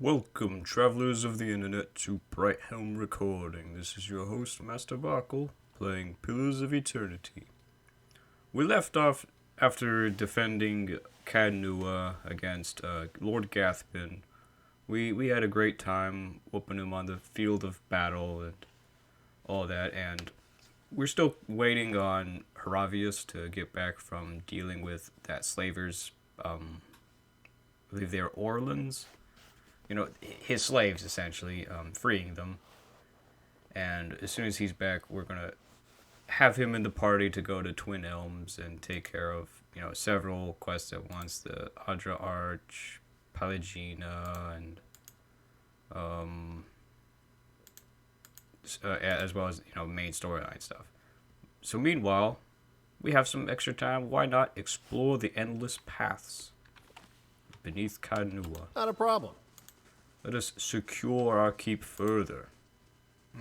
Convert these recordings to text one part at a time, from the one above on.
Welcome, travelers of the internet, to Bright Helm Recording. This is your host, Master Barkle, playing Pillars of Eternity. We left off after defending Caed Nua against Lord Gathbin. We had a great time whooping him on the field of battle and all that, and we're still waiting on Haravius to get back from dealing with that slavers, I believe they're Orlans. You know, his slaves, essentially, freeing them. And as soon as he's back, we're going to have him in the party to go to Twin Elms and take care of, several quests at once. The Adra Arch, Palagina, and, as well as, main storyline stuff. So meanwhile, we have some extra time. Why not explore the endless paths beneath Caed Nua? Not a problem. Let us secure our keep further.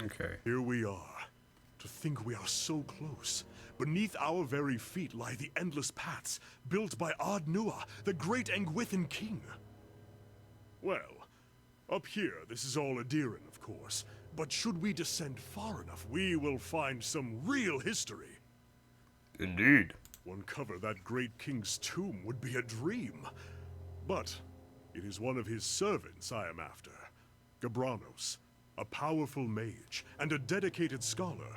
Okay. Here we are. To think we are so close. Beneath our very feet lie the endless paths built by Caed Nua, the great Engwithan king. Well, up here this is all Adiran, of course. But should we descend far enough, we will find some real history. Indeed. One cover that great king's tomb would be a dream. But it is one of his servants I am after. Gabranos, a powerful mage and a dedicated scholar.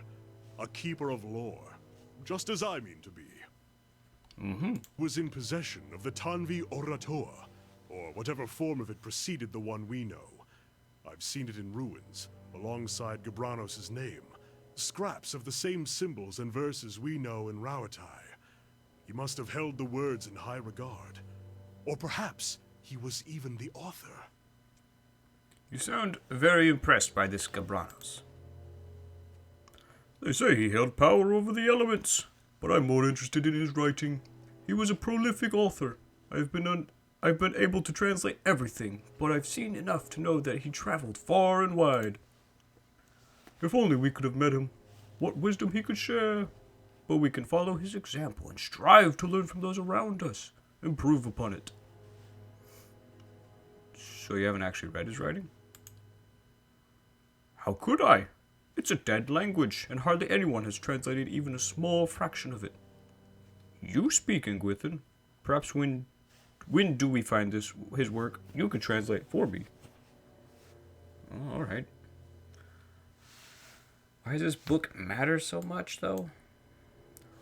A keeper of lore, just as I mean to be. Was in possession of the Tanvi Oratoa, or whatever form of it preceded the one we know. I've seen it in ruins, alongside Gabranos' name. Scraps of the same symbols and verses we know in Rauatai. He must have held the words in high regard. Or perhaps he was even the author. You sound very impressed by this Gabranos. They say he held power over the elements, but I'm more interested in his writing. He was a prolific author. I've been able to translate everything, but I've seen enough to know that he traveled far and wide. If only we could have met him, what wisdom he could share. But we can follow his example and strive to learn from those around us, improve upon it. So you haven't actually read his writing? How could I? It's a dead language, and hardly anyone has translated even a small fraction of it. You speak Engwithan. Perhaps when do we find his work, you could translate it for me. Oh, alright. Why does this book matter so much, though?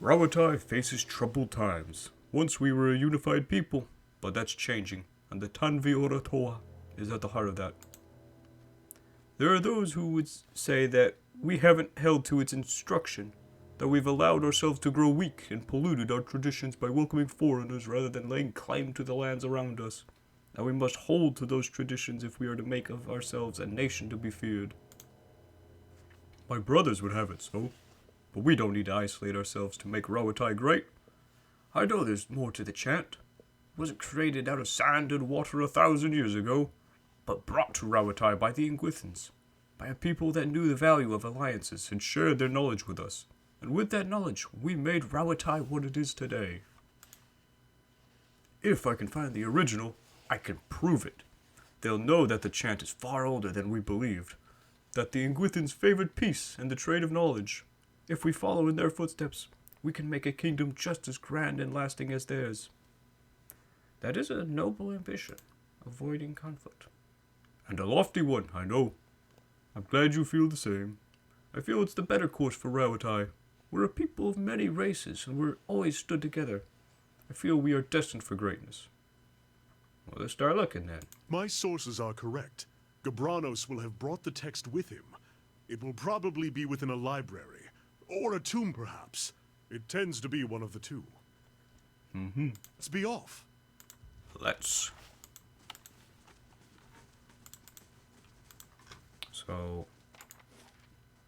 Rauatai faces troubled times. Once we were a unified people, but that's changing, and the Tanvi Oratoa is at the heart of that. There are those who would say that we haven't held to its instruction, that we've allowed ourselves to grow weak and polluted our traditions by welcoming foreigners rather than laying claim to the lands around us. That we must hold to those traditions if we are to make of ourselves a nation to be feared. My brothers would have it so, but we don't need to isolate ourselves to make Rauatai great. I know there's more to the chant. It wasn't created out of sand and water 1,000 years ago, but brought to Rauatai by the Engwithans, by a people that knew the value of alliances and shared their knowledge with us. And with that knowledge, we made Rauatai what it is today. If I can find the original, I can prove it. They'll know that the chant is far older than we believed, that the Engwithans favored peace and the trade of knowledge. If we follow in their footsteps, we can make a kingdom just as grand and lasting as theirs. That is a noble ambition, avoiding conflict. And a lofty one, I know. I'm glad you feel the same. I feel it's the better course for Rauatai. We're a people of many races, and we're always stood together. I feel we are destined for greatness. Well, let's start looking then. My sources are correct. Gabranos will have brought the text with him. It will probably be within a library, or a tomb perhaps. It tends to be one of the two. Let's be off. Let's. So,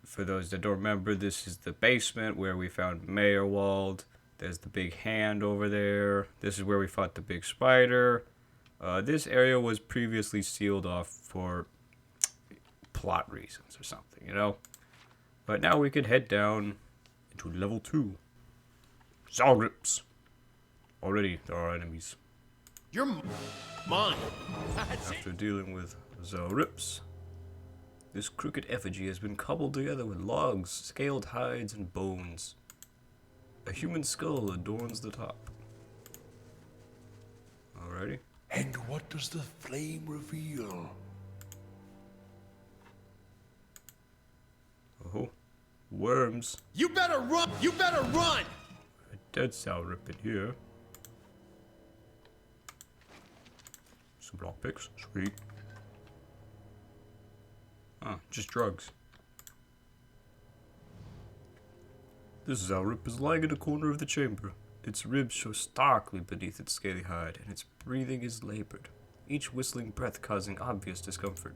for those that don't remember, this is the basement where we found Mayorwald. There's the big hand over there. This is where we fought the big spider. This area was previously sealed off for plot reasons or something, But now we can head down into level 2. Zalgrips. Already, there are enemies. You're mine. After dealing with Zalrips. This crooked effigy has been cobbled together with logs, scaled hides, and bones. A human skull adorns the top. Alrighty. And what does the flame reveal? Oh, worms. You better run! You better run! A dead Zalrip in here. Some lockpicks, sweet. Ah, just drugs. This Zalrip is lying in a corner of the chamber. Its ribs show starkly beneath its scaly hide, and its breathing is labored, each whistling breath causing obvious discomfort.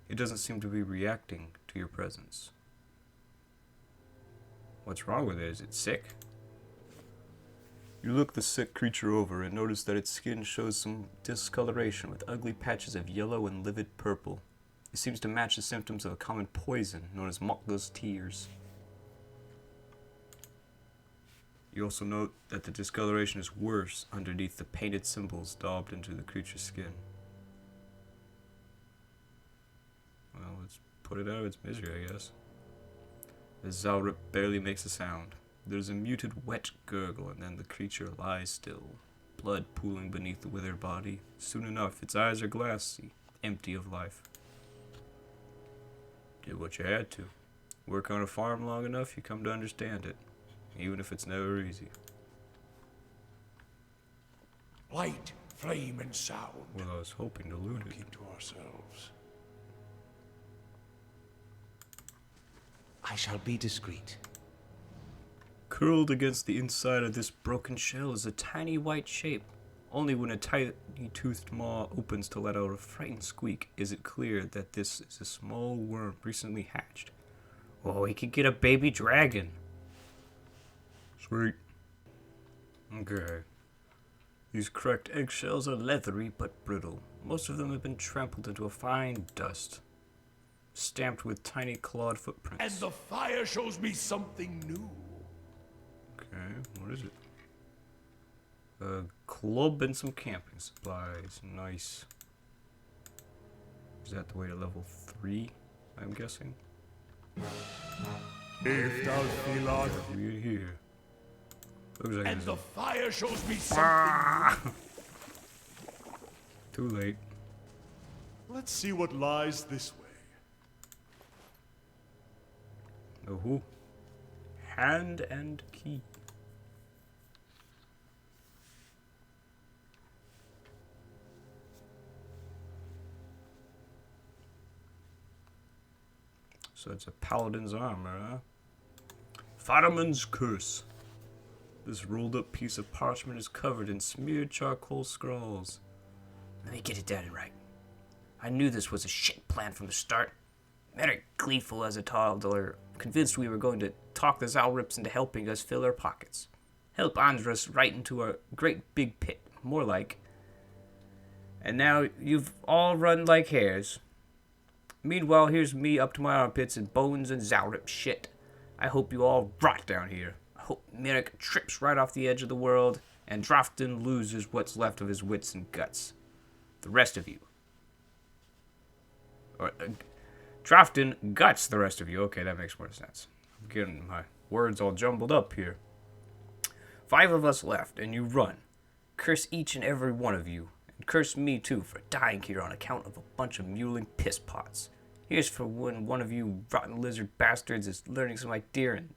It doesn't seem to be reacting to your presence. What's wrong with it? Is it sick? You look the sick creature over and notice that its skin shows some discoloration with ugly patches of yellow and livid purple. It seems to match the symptoms of a common poison known as Mokda's tears. You also note that the discoloration is worse underneath the painted symbols daubed into the creature's skin. Well, let's put it out of its misery, I guess. The Zalrip barely makes a sound. There's a muted wet gurgle, and then the creature lies still, blood pooling beneath the withered body. Soon enough, its eyes are glassy, empty of life. Did what you had to. Work on a farm long enough, you come to understand it, even if it's never easy. Light, flame, and sound. Well, I was hoping to loot it. Keep to ourselves. I shall be discreet. Curled against the inside of this broken shell is a tiny white shape. Only when a tiny-toothed maw opens to let out a frightened squeak is it clear that this is a small worm recently hatched. Oh, he could get a baby dragon. Sweet. Okay. These cracked eggshells are leathery but brittle. Most of them have been trampled into a fine dust, stamped with tiny clawed footprints. And the fire shows me something new. Okay, what is it? A club and some camping supplies. Nice. Is that the way to level 3, I'm guessing? If thou feel aught, You get here. Looks like and there's the a... fire shows me something Too late. Let's see what lies this way. Oh, hand and key. So it's a paladin's armor, huh? Faraman's curse. This rolled up piece of parchment is covered in smeared charcoal scrawls. Let me get it down and right. I knew this was a shit plan from the start. Merrick, gleeful as a toddler, convinced we were going to talk the Zalrips into helping us fill our pockets. Help Andros right into a great big pit, more like. And now you've all run like hares. Meanwhile, here's me up to my armpits in bones and Zalrip shit. I hope you all rot down here. I hope Merrick trips right off the edge of the world, and Drofton loses what's left of his wits and guts. The rest of you. Or, Drofton guts the rest of you. Okay, that makes more sense. I'm getting my words all jumbled up here. 5 of us left, and you run. Curse each and every one of you, and curse me too for dying here on account of a bunch of mewling piss pots. Here's for when one of you rotten lizard bastards is learning some idea, and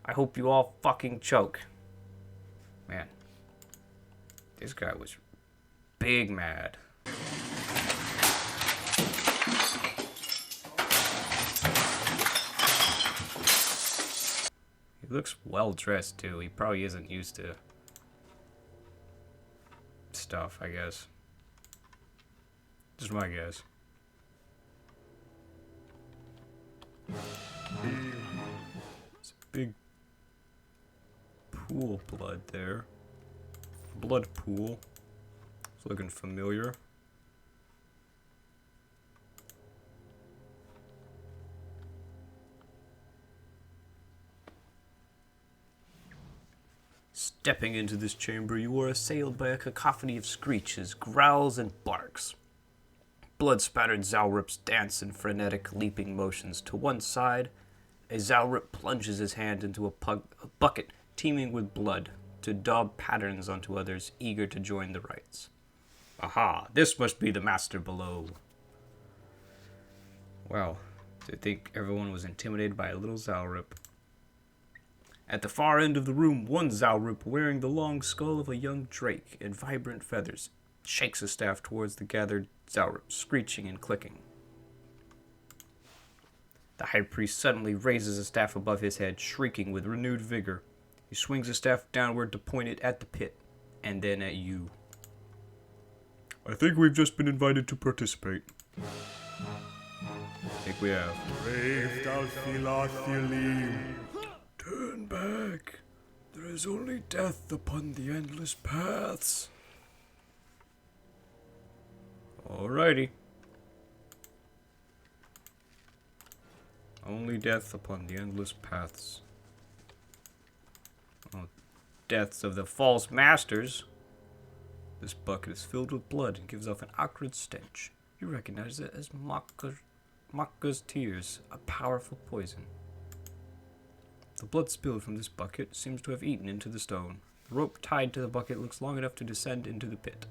I hope you all fucking choke. Man, this guy was big mad. He looks well dressed too. He probably isn't used to stuff, I guess. Just my guess. It's a big pool of blood there. Blood pool. It's looking familiar. Stepping into this chamber, you are assailed by a cacophony of screeches, growls, and barks. blood-spattered Zalrips dance in frenetic, leaping motions. To one side, a Zalrip plunges his hand into a bucket teeming with blood to daub patterns onto others eager to join the rites. Aha, this must be the master below. Wow, to think everyone was intimidated by a little Zalrip. At the far end of the room, one Zalrip, wearing the long skull of a young drake and vibrant feathers, shakes a staff towards the gathered Zalrips, screeching and clicking. The high priest suddenly raises a staff above his head, shrieking with renewed vigor. He swings the staff downward to point it at the pit, and then at you. I think we've just been invited to participate. I think we have. Brave Dalfilathilim. Turn back. There is only death upon the endless paths. Alrighty. Only death upon the endless paths. Oh, deaths of the false masters. This bucket is filled with blood and gives off an acrid stench. You recognize it as Makka's tears, a powerful poison. The blood spilled from this bucket seems to have eaten into the stone. The rope tied to the bucket looks long enough to descend into the pit.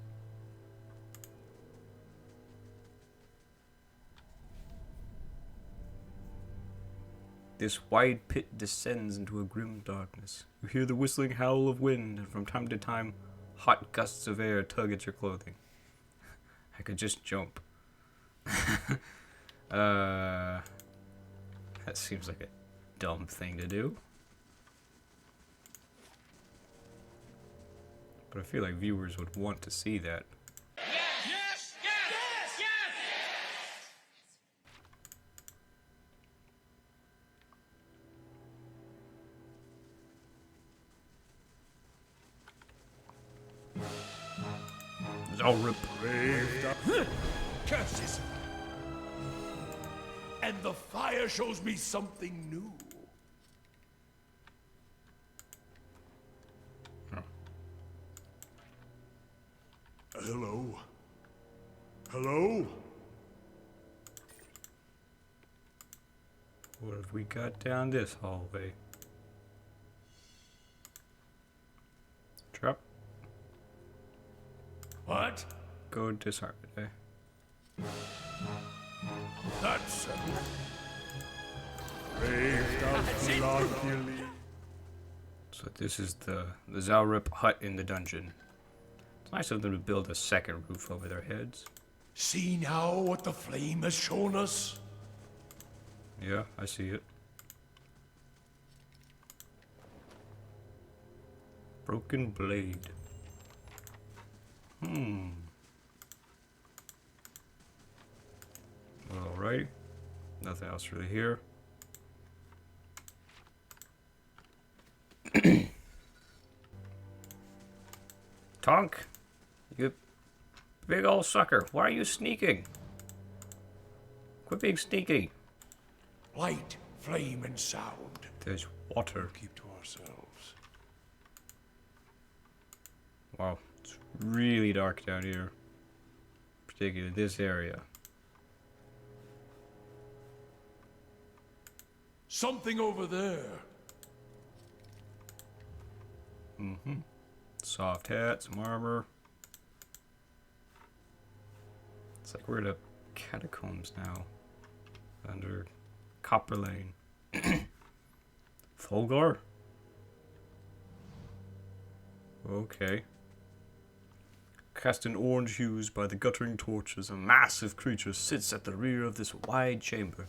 This wide pit descends into a grim darkness. You hear the whistling howl of wind, and from time to time, hot gusts of air tug at your clothing. I could just jump. That seems like a dumb thing to do. But I feel like viewers would want to see that. Zalrip. Curses! And the fire shows me something new. Hello? Hello? What have we got down this hallway? Trap. What? Go disarm it, eh? That's Brave Dalfilathilim. So this is the Zalrip hut in the dungeon. It's nice of them to build a second roof over their heads. See now what the flame has shown us? Yeah, I see it. Broken blade. Alright. Nothing else really here. Tonk, you big old sucker. Why are you sneaking? Quit being sneaky. Light, flame, and sound. There's water. Keep to ourselves. Wow, it's really dark down here. Particularly this area. Something over there. Soft hat, some armor. It's like we're in a catacombs now. Under Copper Lane. Fulgar? Okay. Cast in orange hues by the guttering torches, a massive creature sits at the rear of this wide chamber.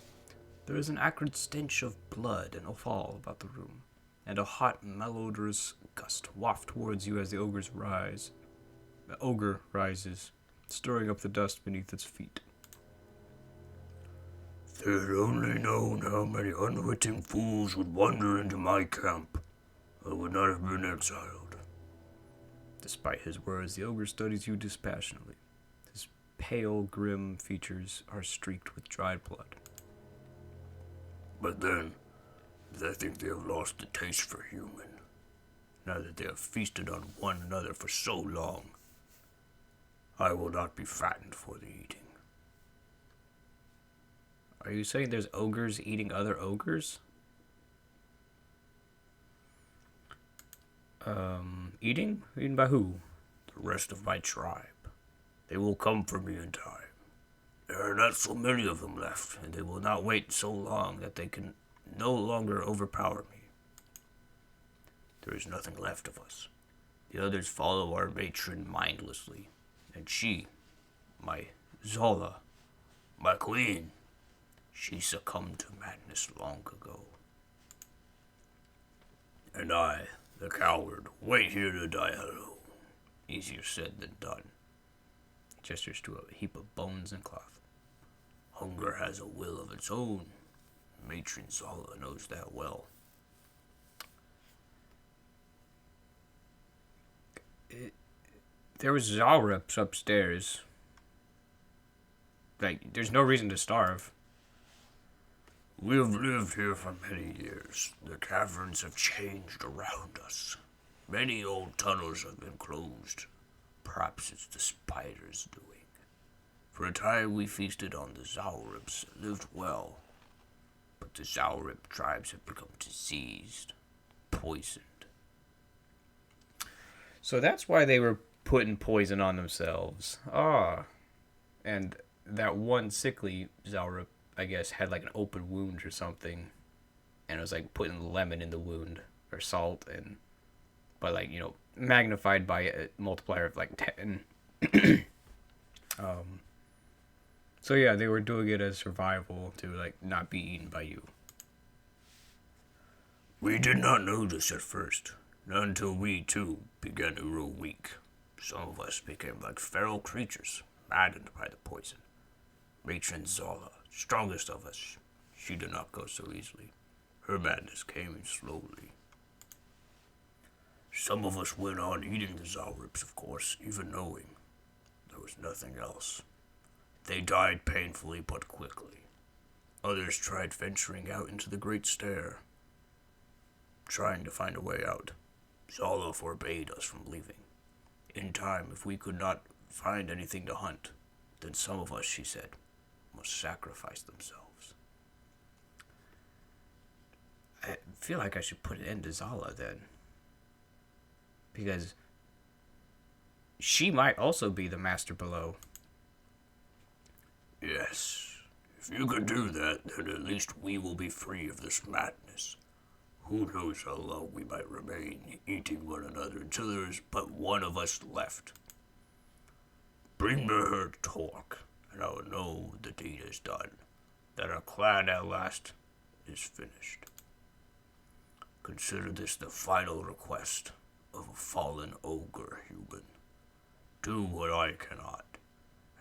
There is an acrid stench of blood and offal about the room, and a hot, malodorous gust waft towards you as the ogre rises, stirring up the dust beneath its feet. If they had only known how many unwitting fools would wander into my camp, I would not have been exiled. Despite his words, the ogre studies you dispassionately. His pale, grim features are streaked with dried blood. But then, they think they have lost the taste for human. Now that they have feasted on one another for so long, I will not be fattened for the eating. Are you saying there's ogres eating other ogres? Eating? Eaten by who? The rest of my tribe. They will come for me in time. There are not so many of them left, and they will not wait so long that they can no longer overpower me. There is nothing left of us. The others follow our matron mindlessly, and she, my Zola, my queen, she succumbed to madness long ago. And I, the coward, wait here to die alone. Easier said than done. He gestures to a heap of bones and cloth. Hunger has a will of its own. Matron Zola knows that well. There was Zalrips upstairs. Like, there's no reason to starve. We have lived here for many years. The caverns have changed around us. Many old tunnels have been closed. Perhaps it's the spiders' doing. For a time we feasted on the Zalrips and lived well. But the Zalrip tribes have become diseased, poisoned. So that's why they were putting poison on themselves. Ah. And that one sickly Zalrip, I guess, had like an open wound or something. And it was like putting lemon in the wound. Or salt. And but like, you know, magnified by a multiplier of like 10. So yeah, they were doing it as survival to like not be eaten by you. We did not know this at first. Not until we, too, began to grow weak. Some of us became like feral creatures, maddened by the poison. Matron Zola, strongest of us, she did not go so easily. Her madness came in slowly. Some of us went on eating the Zalrips, of course, even knowing there was nothing else. They died painfully but quickly. Others tried venturing out into the Great Stair, trying to find a way out. Zola forbade us from leaving. In time, if we could not find anything to hunt, then some of us, she said, must sacrifice themselves. I feel like I should put an end to Zola then. Because she might also be the master below. Yes, if you could do that, then at least we will be free of this madness. Who knows how long we might remain eating one another until there is but one of us left. Bring me her torque, and I will know the deed is done, that our clan at last is finished. Consider this the final request of a fallen ogre human. Do what I cannot,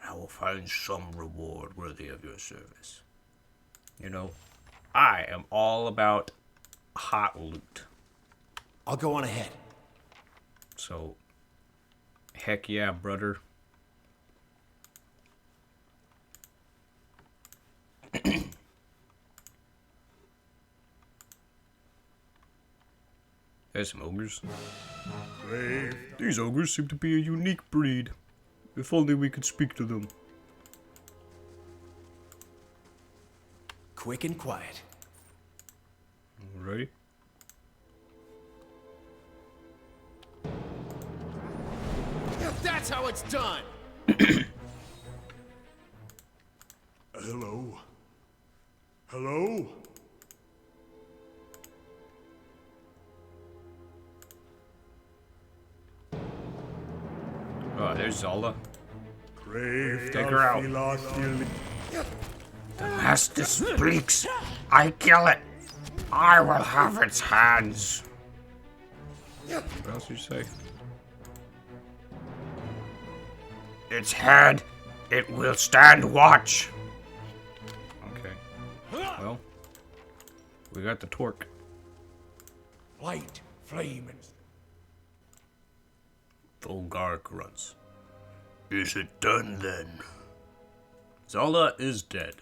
and I will find some reward worthy of your service. You know, I am all about hot loot. I'll go on ahead. So, heck yeah, brother. There's some ogres. These ogres seem to be a unique breed. If only we could speak to them. Quick and quiet. Alrighty. That's how it's done! Hello? Hello? Oh, there's Zola. Take her out. The master speaks. I kill it. I will have its hands. What else did you say? Its head. It will stand watch. Okay. Well, we got the torque. Light, flame, and Volgar grunts. Is it done then? Zola is dead.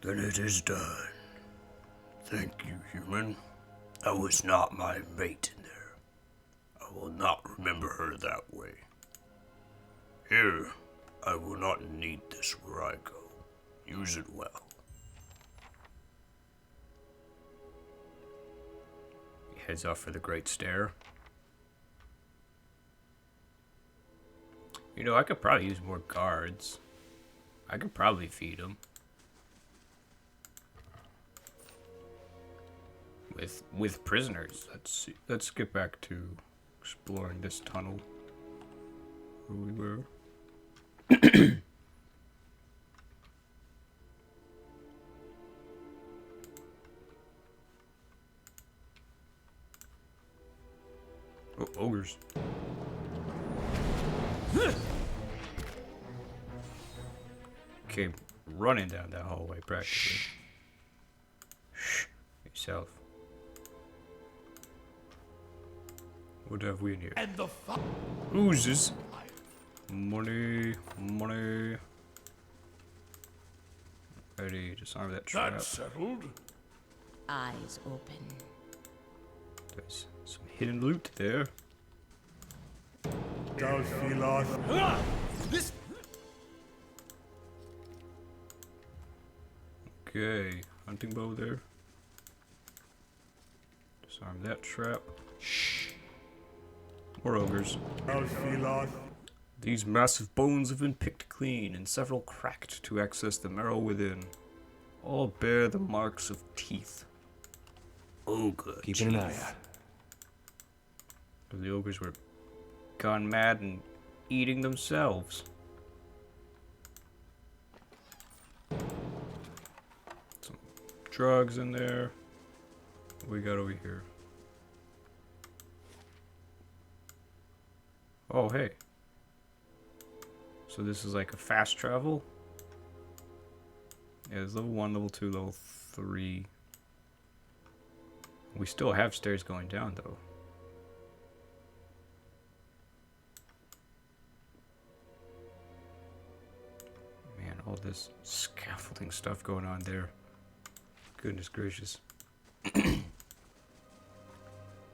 Then it is done. Thank you, human. That was not my mate in there. I will not remember her that way. Here, I will not need this where I go. Use it well. He heads off for the Great Stair. You know, I could probably use more guards. I could probably feed them. With prisoners. Let's get back to exploring this tunnel where we were. Oh, ogres. Came running down that hallway practically. Shh. Yourself. What have we in here? And the Oozes. Money, money. Ready, disarm that trap. That's settled. Eyes open. There's some hidden loot there. This Okay, hunting bow there. Disarm that trap. Shh. More ogres. These massive bones have been picked clean and several cracked to access the marrow within. All bear the marks of teeth. Ogre. Keeping an eye out. The ogres were gone mad and eating themselves. Some drugs in there. What we got over here? Oh, hey. So this is like a fast travel? Yeah, there's level 1, level 2, level 3. We still have stairs going down, though. Man, all this scaffolding stuff going on there. Goodness gracious.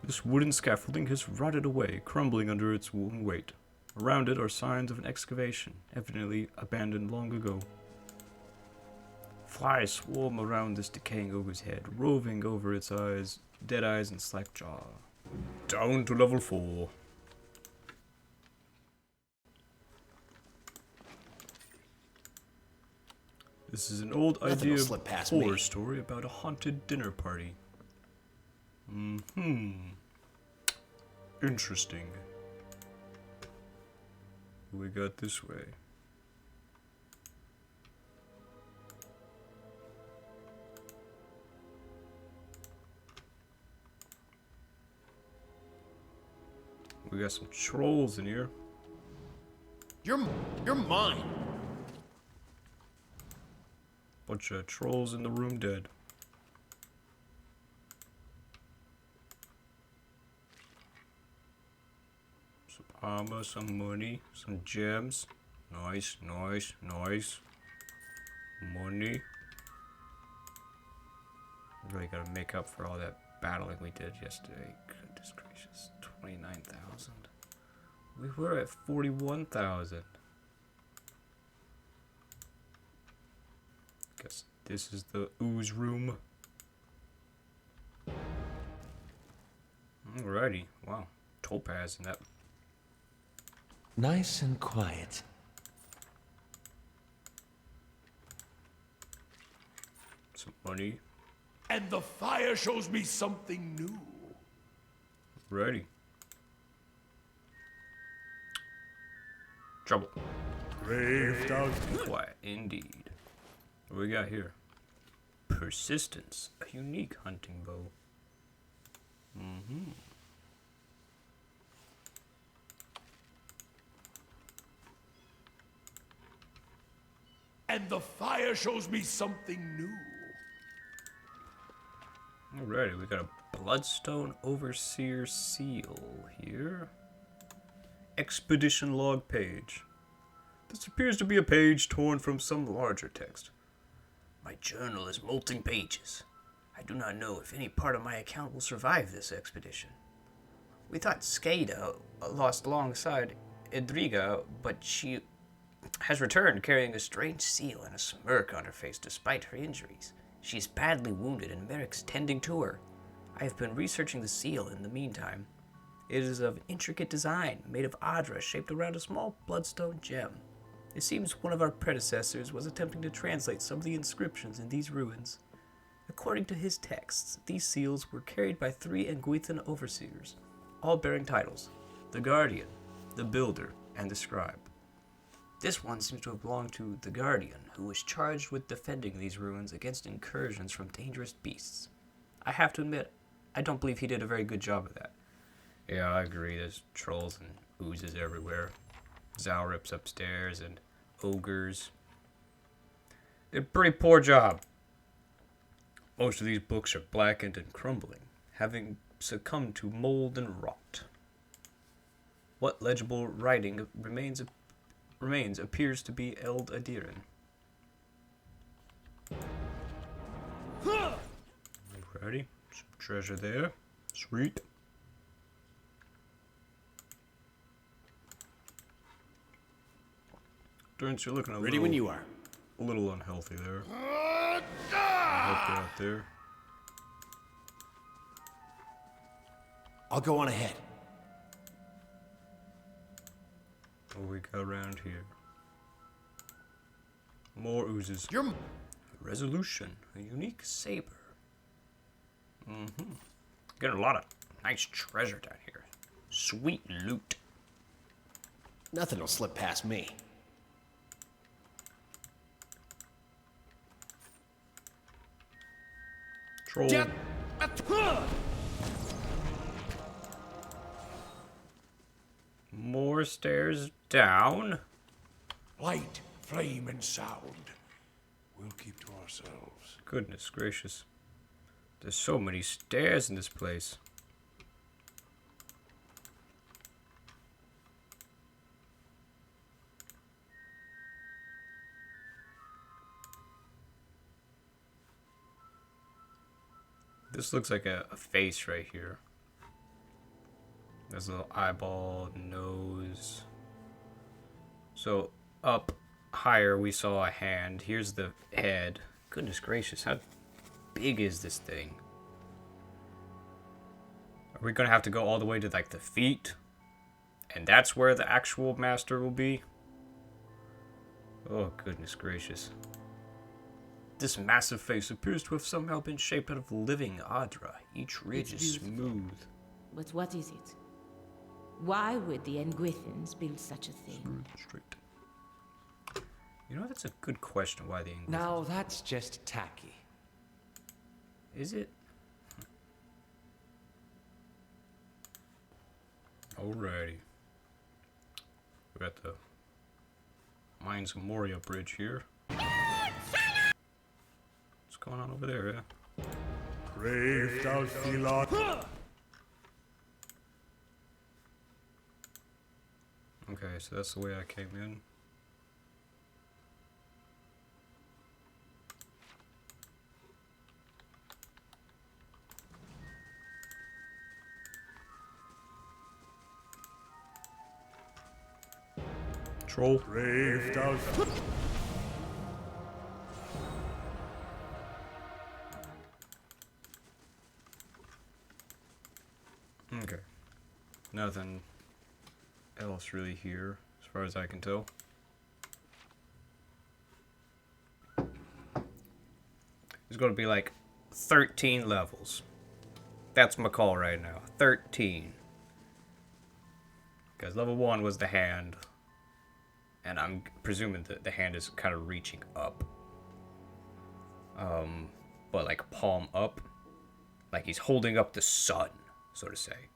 This wooden scaffolding has rotted away, crumbling under its own weight. Around it are signs of an excavation, evidently abandoned long ago. Flies swarm around this decaying ogre's head, roving over its eyes, dead eyes and slack jaw. Down to level 4. This is an old Nothing idea will of slip past horror me. story about a haunted dinner party. Interesting. What we got this way? We got some trolls in here. You're mine. Bunch of trolls in the room dead. Some armor, some money, some gems. Nice, nice, nice. Money. Really gotta make up for all that battling we did yesterday. Goodness gracious. 29,000. We were at 41,000. Guess this is the ooze room. Alrighty. Wow. Topaz in that. Nice and quiet. Some money. and the fire shows me something new. Ready. Trouble. Braved out. Quiet indeed. What we got here? Persistence. A unique hunting bow. And the fire shows me something new. Alrighty, we got a Bloodstone Overseer seal here. Expedition log page. This appears to be a page torn from some larger text. My journal is molting pages. I do not know if any part of my account will survive this expedition. We thought Caed Nua lost alongside Edriga, but she has returned carrying a strange seal and a smirk on her face despite her injuries. She is badly wounded and Merrick's tending to her. I have been researching the seal in the meantime. It is of intricate design, made of adra shaped around a small bloodstone gem. It seems one of our predecessors was attempting to translate some of the inscriptions in these ruins. According to his texts, these seals were carried by 3 Nguithan overseers, all bearing titles: the Guardian, the Builder, and the Scribe. This one seems to have belonged to the Guardian, who was charged with defending these ruins against incursions from dangerous beasts. I have to admit, I don't believe he did a very good job of that. Yeah, I agree. There's trolls and oozes everywhere. Zalrips upstairs and ogres. Did a pretty poor job. Most of these books are blackened and crumbling, having succumbed to mold and rot. What legible writing remains appears to be Eld Adiran. Alrighty, some treasure there. Sweet. Durance, you're looking Ready when you are. A little unhealthy there. I hope you're out there. I'll go on ahead. What we got around here? More oozes. You're... Resolution. A unique saber. Getting a lot of nice treasure down here. Sweet loot. Nothing will slip past me. Troll. More stairs down. Light, flame, and sound. We'll keep to ourselves. Goodness gracious. There's so many stairs in this place. This looks like a face right here. There's a little eyeball, nose. So up higher we saw a hand. Here's the head. Goodness gracious, how big is this thing? Are we gonna have to go all the way to like the feet? And that's where the actual master will be? Oh goodness gracious. This massive face appears to have somehow been shaped out of living adra. Each ridge It's is beautiful. smooth. But what is it? Why would the Nguithans build such a thing? Smooth, straight. You know, that's a good question why the English... Now that's just tacky. Is it? Alrighty. We got the Mines of Moria bridge here. What's going on over there, yeah? Brave thou Philot. Okay, so that's the way I came in. Troll. Brave thou Okay. Nothing else really here, as far as I can tell. There's going to be like 13 levels. That's my call right now. 13. Because level 1 was the hand. And I'm presuming that the hand is kind of reaching up. But like palm up. Like he's holding up the sun, so to say.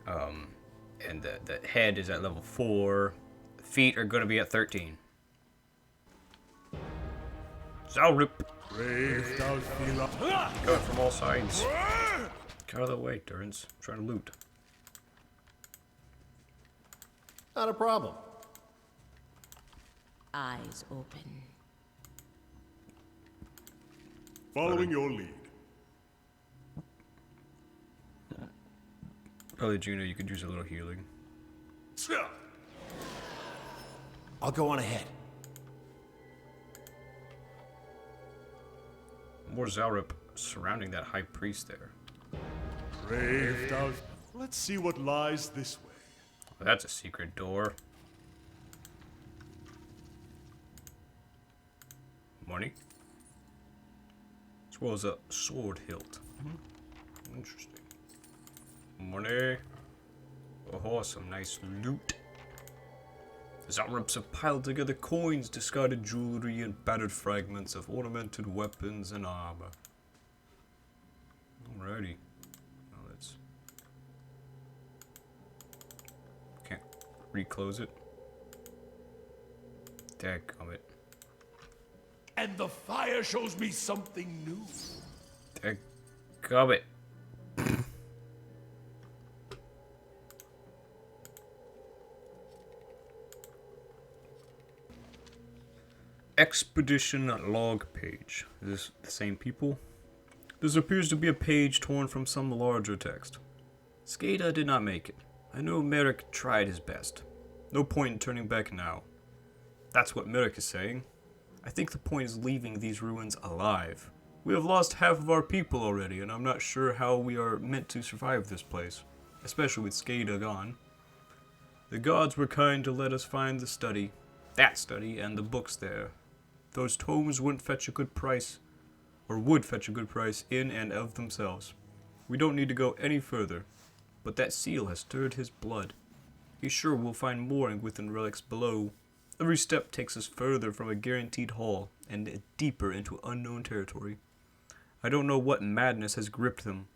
And the head is at level 4. The feet are going to be at 13. Zalrip. Brave thou Philot. Coming from all sides. Get out of the way, Durance. I'm trying to loot. Not a problem. Eyes open. Following your lead. Probably, Juno, you could use a little healing. I'll go on ahead. More Zalrip surrounding that high priest there. Braved out. Let's see what lies this way. That's a secret door. Money. As well as a sword hilt. Interesting. Money. Oh, some nice loot. The Zalrips have piled together coins, discarded jewelry, and battered fragments of ornamented weapons and armor. Alrighty. Now let's... Can't reclose it. Dadgummit. And the fire shows me something new. Dadgummit. Expedition log page. Is this the same people? This appears to be a page torn from some larger text. Caed did not make it. I know Merrick tried his best. No point in turning back now. That's what Merrick is saying. I think the point is leaving these ruins alive. We have lost half of our people already, and I'm not sure how we are meant to survive this place, especially with Caed gone. The gods were kind to let us find the study, that study, and the books there. Those tomes wouldn't fetch a good price, or would fetch a good price in and of themselves. We don't need to go any further, but that seal has stirred his blood. He's sure we'll find more within relics below. Every step takes us further from a guaranteed haul, and deeper into unknown territory. I don't know what madness has gripped him.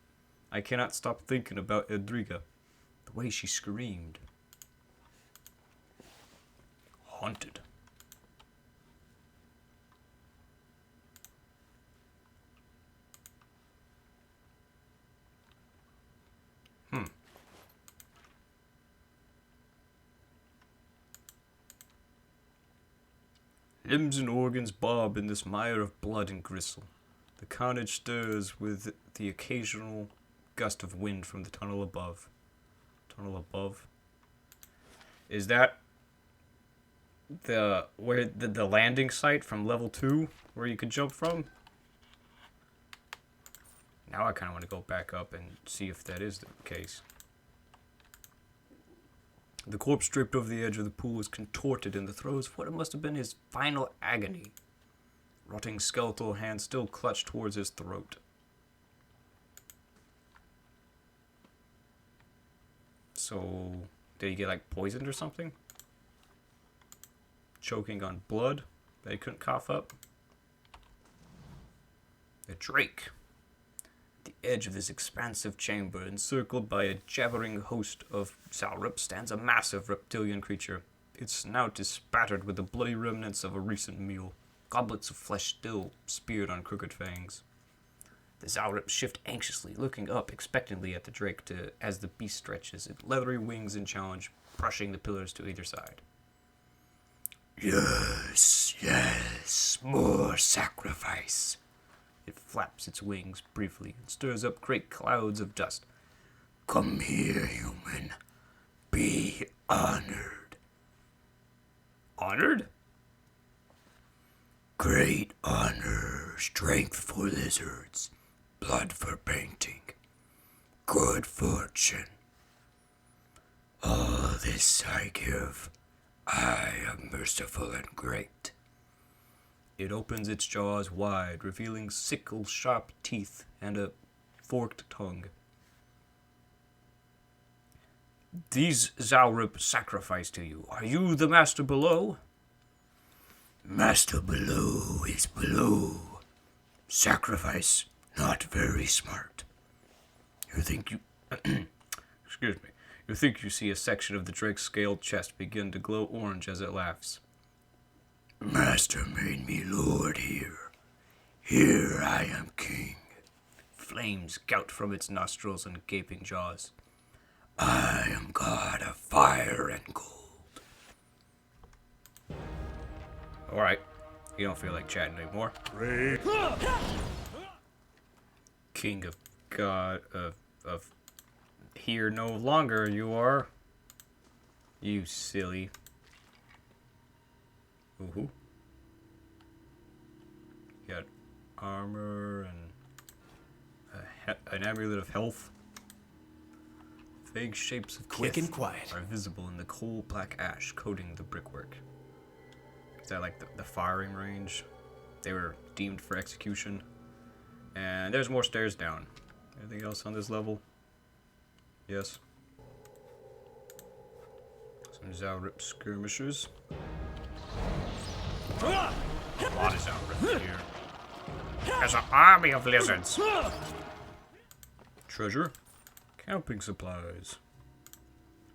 I cannot stop thinking about Edriga, the way she screamed. Haunted. Limbs and organs bob in this mire of blood and gristle. The carnage stirs with the occasional gust of wind from the tunnel above. Tunnel above? Is that the landing site from level 2 where you could jump from? Now I kind of want to go back up and see if that is the case. The corpse draped over the edge of the pool was contorted in the throes of what must have been his final agony. Rotting skeletal hands still clutched towards his throat. So, did he get like poisoned or something? Choking on blood that he couldn't cough up? A drake. At the edge of this expansive chamber, encircled by a jabbering host of Zalrip, stands a massive reptilian creature. Its snout is spattered with the bloody remnants of a recent meal, goblets of flesh still speared on crooked fangs. The Zalrip shift anxiously, looking up expectantly at the drake as the beast stretches, its leathery wings in challenge, brushing the pillars to either side. Yes, yes, more sacrifice. It flaps its wings briefly and stirs up great clouds of dust. Come here, human. Be honored. Honored? Great honor, strength for lizards, blood for painting, good fortune. All this I give. I am merciful and great. It opens its jaws wide, revealing sickle-sharp teeth and a forked tongue. These Zalrip sacrifice to you. Are you the master below? Master below is below. Sacrifice, not very smart. You think you... Excuse me. You think you see a section of the drake's scaled chest begin to glow orange as it laughs. Master made me lord here. Here I am king. Flames gout from its nostrils and gaping jaws. I am god of fire and gold. Alright. You don't feel like chatting anymore. Brave. King of God of here no longer you are. You silly. Ooh. Got armor and an amulet of health. Vague shapes of Quick kith and quiet. are visible in the coal black ash coating the brickwork. Is that like the firing range? They were deemed for execution. And there's more stairs down. Anything else on this level? Yes. Some Zalrip skirmishers. A lot of Zalrip here. There's an army of lizards. Treasure. Camping supplies.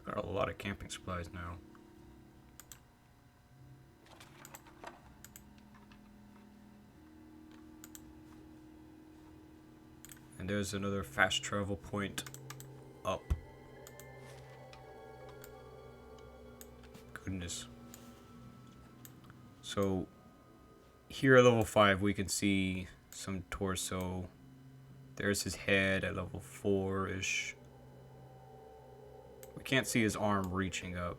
Got a lot of camping supplies now. And there's another fast travel point up. Goodness. So here at level 5 we can see some torso. There's his head at level 4-ish. We can't see his arm reaching up.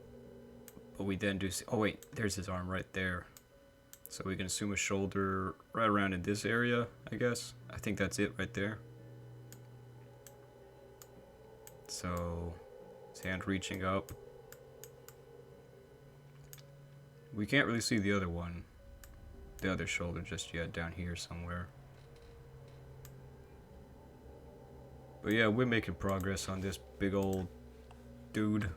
But we then do see... Oh wait, there's his arm right there. So we can assume a shoulder right around in this area, I guess. I think that's it right there. So, his hand reaching up. We can't really see the other one. The other shoulder just yet, down here somewhere. But yeah, we're making progress on this big old dude.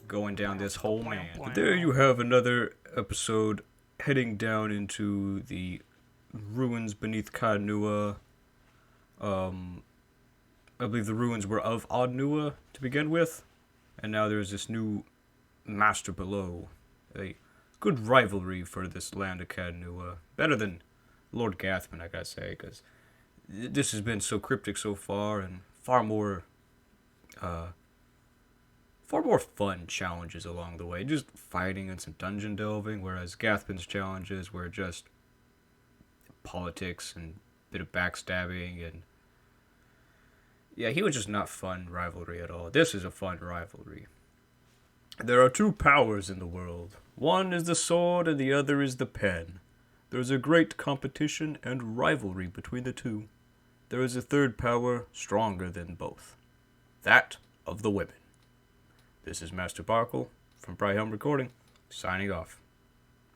Going down this hole, man. But there you have another episode heading down into the ruins beneath Caed Nua. I believe the ruins were of Caed Nua to begin with. And now there's this new master below. A good rivalry for this land of Caed Nua. Better than Lord Gathman, I gotta say, because this has been so cryptic so far, and far more fun challenges along the way. Just fighting and some dungeon delving, whereas Gathman's challenges were just politics and a bit of backstabbing, and yeah, he was just not fun rivalry at all. This is a fun rivalry. There are two powers in the world. One is the sword and the other is the pen. There is a great competition and rivalry between the two. There is a third power stronger than both. That of the women. This is Master Barkle from Bryhelm Recording, signing off.